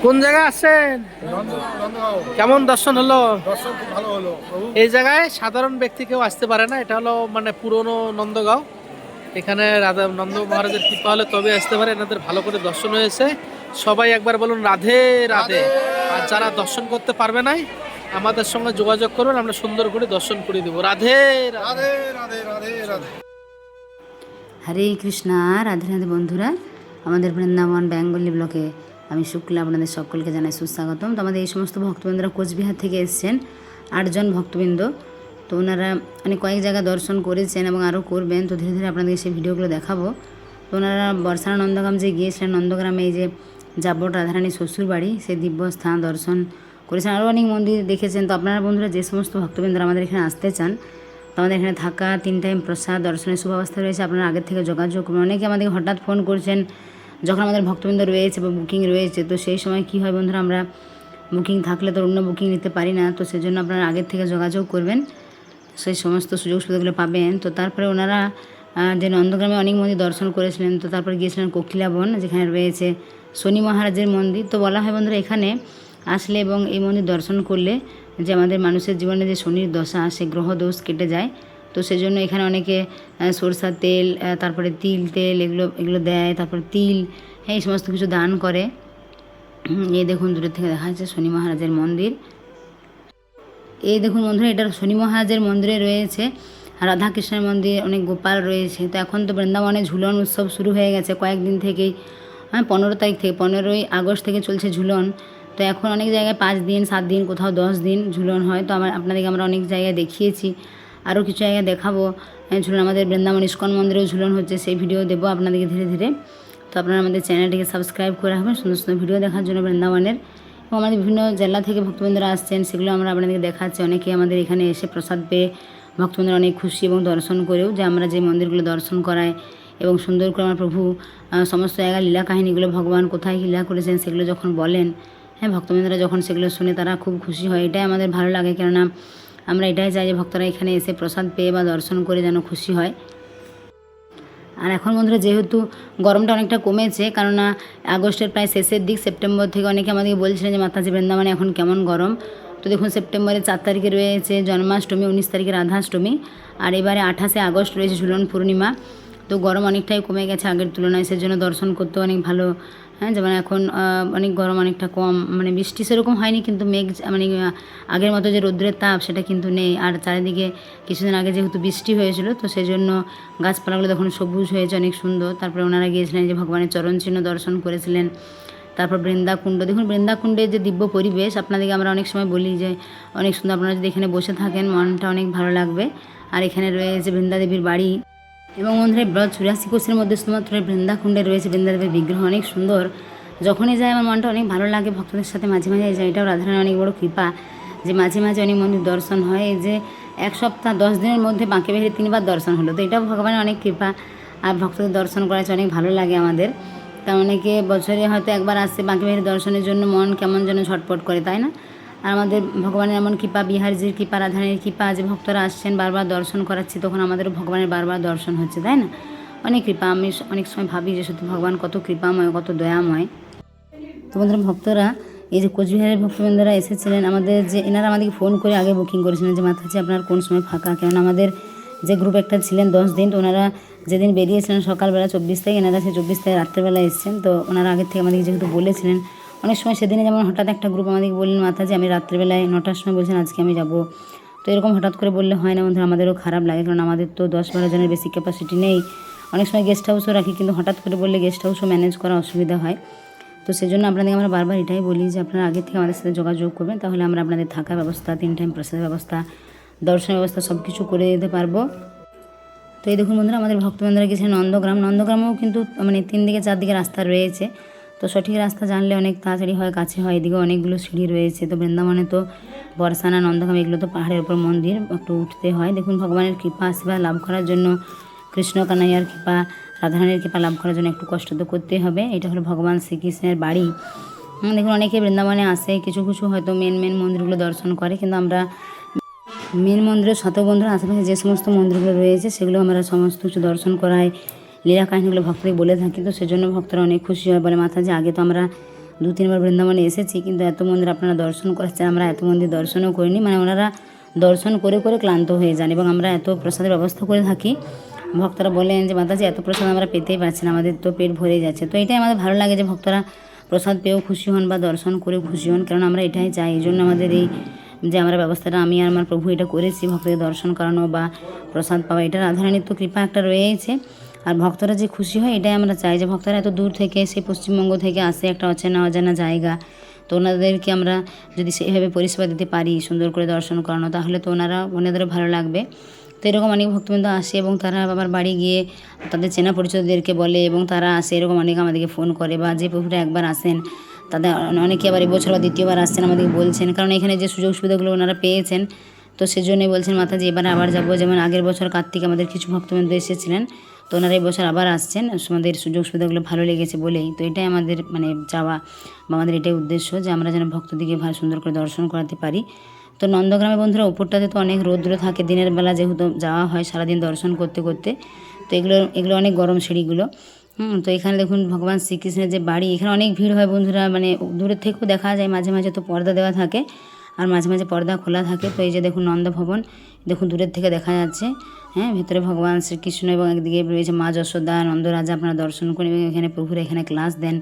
কোন জায়গায় আছেন? কেমন দর্শন হলো? দর্শন খুব ভালো হলো প্রভু। এই জায়গায় সাধারণ ব্যক্তি কেউ আসতে পারে না, এটা হলো মানে পুরনো নন্দগাঁও। এখানে রাধা নন্দ মহারাজের কৃপা হলে তবে আসতে পারে। এনাদের ভালো করে দর্শন হয়েছে। সবাই একবার বলুন রাধে রাধে। আর যারা দর্শন করতে পারবে নাই আমাদের সঙ্গে যোগাযোগ করবেন, আমরা সুন্দর করে দর্শন করে দেবো। রাধে রাধে। রাধে রাধে রাধে রাধে। হরে কৃষ্ণা, রাধে রাধে বন্ধুরা। আমাদের বৃন্দাবন বেঙ্গলি ব্লকে আমি শুক্লা আপনাদের সকলকে জানাই সুস্বাগতম। তো আমাদের এই সমস্ত ভক্তবৃন্দরা কোচবিহার থেকে এসছেন, 8 জন ভক্তবৃন্দ। তো ওনারা কয়েক জায়গা দর্শন করেছেন এবং আরও করবেন। তো ধীরে ধীরে আপনাদেরকে সেই ভিডিওগুলো দেখাবো। তো ওনারা বর্ষানা নন্দগ্রাম যে গিয়েছিলেন, নন্দগ্রামে এই যে যাবট রাধারানী শ্বশুর বাড়ি, সেই দিব্য স্থান দর্শন করেছেন। আরও অনেক মন্দির দেখেছেন। তো আপনারা বন্ধুরা যে সমস্ত ভক্তবৃন্দরা আমাদের এখানে আসতে চান, তো আমাদের এখানে থাকা, 3 টাইম প্রসাদ, দর্শনের সুব্যবস্থা রয়েছে। আপনারা আগের থেকে যোগাযোগ করবেন। অনেকে আমাদেরকে হঠাৎ ফোন করছেন যখন আমাদের ভক্তবৃন্দ রয়েছে বা বুকিং রয়েছে। তো সেই সময় কী হয় বন্ধুরা, আমরা বুকিং থাকলে তো অন্য বুকিং নিতে পারি না। তো সেজন্য আপনারা আগের থেকে যোগাযোগ করবেন, সেই সমস্ত সুযোগ সুবিধাগুলো পাবেন। তো তারপরে ওনারা যে নন্দগ্রামে অনেক মন্দির দর্শন করেছিলেন। তো তারপরে গিয়েছিলেন কোকিলাবন, যেখানে রয়েছে শনি মহারাজের মন্দির। তো বলা হয় বন্ধুরা, এখানে আসলে এবং এই মন্দির দর্শন করলে যে আমাদের মানুষের জীবনে যে শনির দশা, সে গ্রহ দোষ কেটে যায়। তো সেজন্য এখানে অনেকে সরষার তেল, তারপরে তিল তেল এগুলো দেয়, তারপরে তিল, হ্যাঁ, এই সমস্ত কিছু দান করে। এই দেখুন দূরের থেকে দেখা যাচ্ছে শনি মহারাজের মন্দির। এই দেখুন বন্ধুরা, এটা শনি মহারাজের মন্দিরে রয়েছে রাধাকৃষ্ণের মন্দির, অনেক গোপাল রয়েছে। তো এখন তো বৃন্দাবনে ঝুলন উৎসব শুরু হয়ে গেছে কয়েকদিন থেকেই। 15 তারিখ থেকে, 15ই আগস্ট থেকে চলছে ঝুলন। তো এখন অনেক জায়গায় 5 দিন 7 দিন, কোথাও 10 দিন ঝুলন হয়। তো আপনাদেরকে আমরা অনেক জায়গায় দেখিয়েছি, আরও কিছু জায়গায় দেখাবো ঝুলন। আমাদের বৃন্দাবন ইস্কন মন্দিরেও ঝুলন হচ্ছে, সেই ভিডিও দেবো আপনাদেরকে ধীরে ধীরে। তো আপনারা আমাদের চ্যানেলটিকে সাবস্ক্রাইব করে রাখবেন সুন্দর সুন্দর ভিডিও দেখার জন্য বৃন্দাবনের। এবং আমাদের বিভিন্ন জেলা থেকে ভক্তবৃন্দরা আসছেন, সেগুলো আমরা আপনাদেরকে দেখাচ্ছি। অনেকে আমাদের এখানে এসে প্রসাদ পেয়ে ভক্তবৃন্দরা অনেক খুশি এবং দর্শন করেও, যে আমরা যে মন্দিরগুলো দর্শন করাই এবং সুন্দর করে আমার প্রভু সমস্ত জায়গায় লীলা কাহিনীগুলো, ভগবান কোথায় লীলা করেছেন সেগুলো যখন বলেন, হ্যাঁ, ভক্তবৃন্দরা যখন সেগুলো শুনে তারা খুব খুশি হয়। এটাই আমাদের ভালো লাগে, কেননা আমরা এটাই চাই যে ভক্তরা এখানে এসে প্রসাদ পেয়ে বা দর্শন করে যেন খুশি হয়। আর এখন বন্ধুরা যেহেতু গরমটা অনেকটা কমেছে, কেননা আগস্টের প্রায় শেষের দিক, সেপ্টেম্বর থেকে অনেকে আমাদেরকে বলছিলেন যে মাতাজি বৃন্দাবনে এখন কেমন গরম। তো দেখুন, সেপ্টেম্বরের 4 তারিখে রয়েছে জন্মাষ্টমী, 19 তারিখে রাধাষ্টমী, আর এবারে 28শে আগস্ট রয়েছে ঝুলন পূর্ণিমা। তো গরম অনেকটাই কমে গেছে আগের তুলনায়, সেজন্য দর্শন করতে অনেক ভালো। হ্যাঁ, যেমন এখন অনেক গরম অনেকটা কম, বৃষ্টি সেরকম হয়নি, কিন্তু মেঘ আগের মতো যে রৌদ্রের তাপ সেটা কিন্তু নেই। আর চারিদিকে কিছুদিন আগে যেহেতু বৃষ্টি হয়েছিল, তো সেই জন্য গাছপালাগুলো তখন সবুজ হয়েছে, অনেক সুন্দর। তারপরে ওনারা গিয়েছিলেন যে ভগবানের চরণ চিহ্ন দর্শন করেছিলেন। তারপর বৃন্দাকুণ্ড, দেখুন বৃন্দাকুণ্ডের যে দিব্য পরিবেশ, আপনাদেরকে আমরা অনেক সময় বলি যে অনেক সুন্দর। আপনারা যদি এখানে বসে থাকেন মনটা অনেক ভালো লাগবে। আর এখানে রয়েছে বৃন্দাদেবীর বাড়ি। এবং বন্ধুরা, ব্রজ 84 কোষের মধ্যে শুধুমাত্র বৃন্দাকুণ্ডে রয়েছে বৃন্দাদেবীর বিগ্রহ, অনেক সুন্দর। যখনই যায় আমার মনটা অনেক ভালো লাগে। ভক্তদের সাথে মাঝে মাঝে যায়, এটাও রাধারানীর অনেক বড় কৃপা যে মাঝে মাঝে অনেক মন্দির দর্শন হয়। এই যে 1 সপ্তাহ 10 দিনের মধ্যে বাঁকে বেরিয়ে 3 বার দর্শন হলো, তো এটাও ভগবানের অনেক কৃপা। আর ভক্তদের দর্শন করাচ্ছে অনেক ভালো লাগে আমাদের। তা অনেকে বছরে হয়তো একবার আসছে বাঁকে বেরিয়ে দর্শনের জন্য, মন কেমন যেন ছটপট করে, তাই না? আর আমাদের ভগবানের এমন কৃপা, বিহারজির কৃপা, রাধারানীর কৃপা, যে ভক্তরা আসছেন বারবার দর্শন করাচ্ছি, তখন আমাদেরও ভগবানের বারবার দর্শন হচ্ছে, তাই না? অনেক কৃপা। আমি অনেক সময় ভাবি যে সত্যি ভগবান কত কৃপাময়, কত দয়াময়। তো বন্ধুরা, ভক্তরা এই যে কোচবিহারের ভক্তবৃন্দরা এসেছিলেন আমাদের, যে এনারা আমাদেরকে ফোন করে আগে বুকিং করেছিলেন যে মাতাজি আপনার কোন সময় ফাঁকা। কেননা আমাদের যে গ্রুপ একটা ছিলেন 10 দিন, তো ওনারা যেদিন বেরিয়েছিলেন সকালবেলা 24 তারিখ, এনারা সেই 24 তারিখ রাত্রেবেলা এসেছেন। তো ওনারা আগের থেকে আমাদেরকে যেহেতু বলেছিলেন, অনেক সময় সেদিনে যেমন হঠাৎ একটা গ্রুপ আমাদেরকে বললেন মাতাজি আমি রাত্রেবেলায় 9টার সময় বলছেন আজকে আমি যাব। তো এরকম হঠাৎ করে বললে হয় না বন্ধুরা, আমাদেরও খারাপ লাগে, কারণ আমাদের তো 10-12 জনের বেশি ক্যাপাসিটি নেই। অনেক সময় গেস্ট হাউসও রাখি, কিন্তু হঠাৎ করে বললে গেস্ট হাউসও ম্যানেজ করা অসুবিধা হয়। তো সেজন্য আপনাদেরকে আমরা বারবার এটাই বলি যে আপনারা আগে থেকে আমাদের সাথে যোগাযোগ করবেন, তাহলে আমরা আপনাদের থাকার ব্যবস্থা, 3 টাইম প্রসাদের ব্যবস্থা, দর্শনের ব্যবস্থা সব কিছু করে দিতে পারবো। তো এই দেখুন বন্ধুরা, আমাদের ভক্তবৃন্দরা গেছে নন্দগ্রাম। নন্দগ্রামেও কিন্তু 3 দিকে 4 দিকে রাস্তা রয়েছে। তো সঠিক রাস্তা জানলে অনেক তাড়াতাড়ি হয়, কাছে হয়। এদিকে অনেকগুলো সিঁড়ি রয়েছে। তো বৃন্দাবনে তো বর্ষানা, নন্দগ্রাম এগুলো তো পাহাড়ের উপর মন্দির, একটু উঠতে হয়। দেখুন ভগবানের কৃপা আশীর্বাদ লাভ করার জন্য, কৃষ্ণ কানাইয়ার কৃপা, রাধারানীর কৃপা লাভ করার জন্য একটু কষ্ট তো করতেই হবে। এটা হলো ভগবান শ্রীকৃষ্ণের বাড়ি। দেখুন অনেকে বৃন্দাবনে আসে, কিছু কিছু হয়তো মেন মন্দিরগুলো দর্শন করে, কিন্তু আমরা মেন মন্দিরের শত বন্ধুরা আশেপাশে যে সমস্ত মন্দিরগুলো রয়েছে সেগুলো আমরা সমস্ত কিছু দর্শন করাই, লীলা কাহিনীগুলো ভক্তদের বলে থাকি। তো সেজন্য ভক্তরা অনেক খুশি হয়, বলে মাতাজি আগে তো আমরা 2-3 বার বৃন্দাবনে এসেছি, কিন্তু এত মন্দির আপনারা দর্শন করেছেন, আমরা এত মন্দির দর্শনও করিনি। মানে ওনারা দর্শন করে করে ক্লান্ত হয়ে যান এবং আমরা এত প্রসাদের ব্যবস্থা করে থাকি। ভক্তরা বলেন যে মাতাজি এত প্রসাদ আমরা পেতেই পারছি না, আমাদের তো পেট ভরে যাচ্ছে। তো এটাই আমাদের ভালো লাগে যে ভক্তরা প্রসাদ পেয়েও খুশি হন বা দর্শন করেও খুশি হন, কারণ আমরা এটাই চাই। এই জন্য আমাদের এই যে আমরা ব্যবস্থাটা আমি আর আমার প্রভু এটা করেছি, ভক্তদের দর্শন করানো বা প্রসাদ পাওয়া, এটা রাধারানীর তো কৃপা একটা রয়েছে। আর ভক্তরা যে খুশি হয় এটাই আমরা চাই, যে ভক্তরা এত দূর থেকে সেই পশ্চিমবঙ্গ থেকে আসে, একটা অচেনা অজানা জায়গা, তো ওনাদেরকে আমরা যদি সেইভাবে পরিষেবা দিতে পারি, সুন্দর করে দর্শন করানো, তাহলে তো ওনাদেরও ভালো লাগবে। তো এরকম অনেক ভক্তবৃন্দ আসে এবং তারা আবার বাড়ি গিয়ে তাদের চেনা পরিচিতদেরকে বলে এবং তারা আসে, এরকম অনেক আমাদেরকে ফোন করে। বা যে প্রভুরা একবার আসেন তাদের অনেকে আবার এবছর বা দ্বিতীয়বার আসছেন আমাদেরকে বলছেন, কারণ এখানে যে সুযোগ সুবিধাগুলো ওনারা পেয়েছেন, তো সেজন্যই বলছেন মাতাজি এবারে আবার যাবো। যেমন আগের বছর কার্তিক আমাদের কিছু ভক্তবৃন্দ এসেছিলেন, তো ওনারা এই বছর আবার আসছেন, আমাদের সুযোগ সুবিধাগুলো ভালো লেগেছে বলেই। তো এটাই আমাদের মানে চাওয়া বা আমাদের এটাই উদ্দেশ্য, যে আমরা যেন ভক্তদিকে ভালো সুন্দর করে দর্শন করাতে পারি। তো নন্দগ্রামে বন্ধুরা উপরটাতে তো অনেক রৌদ্র থাকে দিনের বেলা, যেহেতু যাওয়া হয় সারাদিন দর্শন করতে করতে, তো এগুলো অনেক গরম সিঁড়িগুলো। তো এখানে দেখুন ভগবান শ্রীকৃষ্ণের যে বাড়ি, এখানে অনেক ভিড় হয় বন্ধুরা, মানে দূরের থেকেও দেখা যায়, মাঝে মাঝে তো পর্দা দেওয়া থাকে আর মাঝে মাঝে পর্দা খোলা থাকে। তো এই যে দেখুন নন্দভবন, দেখুন দূরের থেকে দেখা যাচ্ছে, হ্যাঁ, ভিতরে ভগবান শ্রীকৃষ্ণ এবং একদিকে রয়েছে মা যশোদা, নন্দরাজা, আপনারা দর্শন করেন এবং এখানে প্রভুরা এখানে ক্লাস দেন।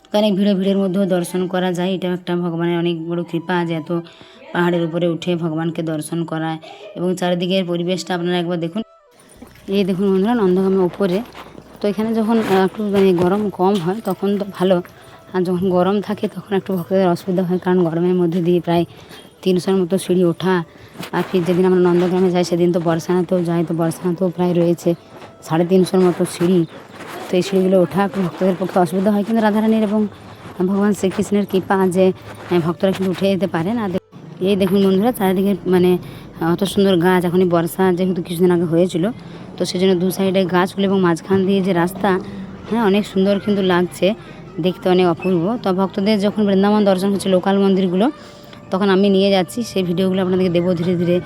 তো অনেক ভিড়ের মধ্যেও দর্শন করা যায়, এটা একটা ভগবানের অনেক বড় কৃপা, যে এত পাহাড়ের উপরে উঠে ভগবানকে দর্শন করায়। এবং চারিদিকের পরিবেশটা আপনারা একবার দেখুন। এই দেখুন বন্ধুরা নন্দগ্রামের উপরে, তো এখানে যখন একটু মানে গরম কম হয় তখন তো ভালো, আর যখন গরম থাকে তখন একটু ভক্তদের অসুবিধা হয়, কারণ গরমের মধ্যে দিয়ে প্রায় 300-র মতো সিঁড়ি ওঠা। আর ফির যেদিন আমরা নন্দগ্রামে যাই সেদিন তো বর্ষানাতেও যাই, তো বর্ষানাতেও প্রায় রয়েছে 350-র মতো সিঁড়ি। তো এই সিঁড়িগুলো ওঠা একটু ভক্তদের পক্ষে অসুবিধা হয়, কিন্তু রাধারানীর এবং ভগবান শ্রীকৃষ্ণের কৃপা যে ভক্তরা কিন্তু উঠে যেতে পারেন। আর এই দেখুন বন্ধুরা চারিদিকে মানে অত সুন্দর গাছ, এখনই বর্ষা যেহেতু কিছুদিন আগে হয়েছিল, তো সেজন্য দু সাইডে গাছগুলো এবং মাঝখান দিয়ে যে রাস্তা, হ্যাঁ, অনেক সুন্দর কিন্তু লাগছে দেখতে, অনেক অপূর্ব। তো ভক্তদের যখন বৃন্দাবন দর্শন হচ্ছে লোকাল মন্দিরগুলো, তখন আমি নিয়ে যাচ্ছি, সেই ভিডিওগুলো আপনাদেরকে দেবো ধীরে ধীরে,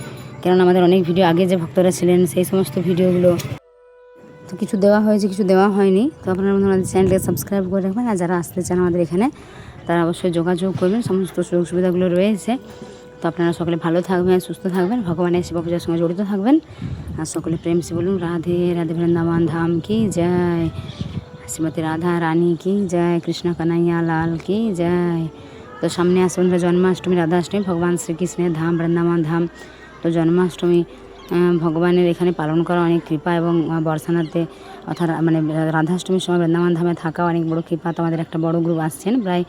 কারণ আমাদের অনেক ভিডিও আগে যে ভক্তরা ছিলেন সেই সমস্ত ভিডিওগুলো তো কিছু দেওয়া হয়েছে, কিছু দেওয়া হয়নি। তো আপনারা আমাদের চ্যানেলকে সাবস্ক্রাইব করে রাখবেন, আর যারা আসতে চান আমাদের এখানে তারা অবশ্যই যোগাযোগ করবেন, সমস্ত সুযোগ সুবিধাগুলো রয়েছে। তো আপনারা সকলে ভালো থাকবেন, সুস্থ থাকবেন, ভগবানের সেবা পূজার সঙ্গে জড়িত থাকবেন। আর সকলে প্রেম সে বলুন রাধে রাধে, বৃন্দাবন ধাম কি জয়, শ্রীমতী রাধা রানী কি জয়, কৃষ্ণ কানাইয়া লাল কি জয়। তো সামনে আসবেন জন্মাষ্টমী, রাধাষ্টমী, ভগবান শ্রীকৃষ্ণের ধাম বৃন্দাবন ধাম। তো জন্মাষ্টমী ভগবানের এখানে পালন করা অনেক কৃপা, এবং বর্ষানাতে অর্থাৎ মানে রাধাষ্টমীর সময় বৃন্দাবন ধামে থাকা অনেক বড় কৃপা। তো আমাদের একটা বড় গ্রুপ আসছেন, প্রায়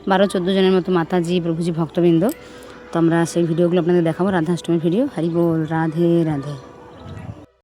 12-14 জনের মতো মাতাজি প্রভুজি ভক্তবৃন্দ। তো আমরা সেই ভিডিওগুলো আপনাদের দেখাবো, রাধাষ্টমীর ভিডিও। হরি বল, রাধে রাধে।